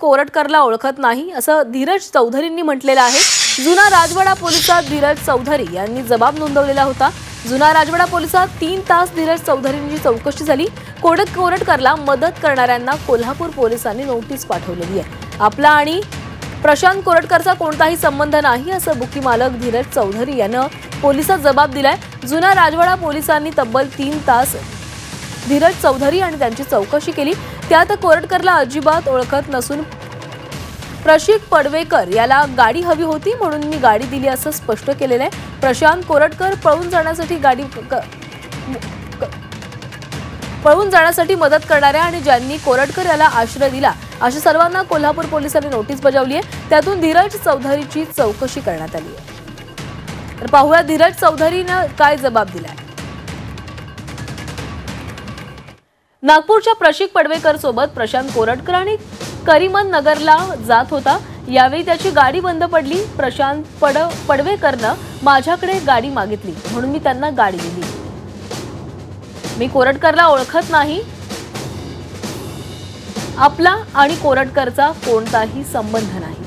कोरटकरला ओळखत नाही असं धीरज चौधरींनी म्हटलेलं आहे। जुना राजवाडा पोलिसात धीरज चौधरी यांनी जबाब नोंदवलेला होता। जुना राजवाडा पोलिसात 3 तास धीरज चौधरींची चौकशी झाली। कोरटकरला मदत करणाऱ्यांना कोल्हापूर पोलिसांनी नोटीस पाठवलेली आहे। आपला आणि प्रशांत कोरटकरचा कोणताही संबंध नाही असं बुकी मालक धीरज चौधरी यांनी पोलिसात जबाब दिलाय। जुना राजवाडा पोलिसांनी तब्बल 3 तास धीरज चौधरी आणि त्यांची चौकशी केली। त्यात कोरटकरला अजिबात ओळखत नसून प्रशिक पडवेकर याला गाडी हवी होती म्हणून मी गाडी दिली असं स्पष्ट केलेलं आहे। प्रशांत कोरटकर पळून जाण्यासाठी मदत करणाऱ्या आणि ज्यांनी कोरटकर याला आश्रय दिला अशा सर्वांना कोल्हापूर पोलिसांनी नोटीस बजावली आहे। त्यातून धीरज चौधरीची चौकशी करण्यात आली आहे। तर पाहूया धीरज चौधरीने काय जबाब दिलाय। नागपूरच्या प्रशिक पडवेकर सोबत प्रशांत कोरटकर आणि करीमन नगरला जात होता। यावेळी त्याची गाडी बंद पडली। प्रशांत पडवेकरनं माझ्याकडे गाडी मागितली म्हणून मी त्यांना गाडी दिली। मी कोरटकरला ओळखत नाही। आपला आणि कोरटकरचा कोणताही संबंध नाही।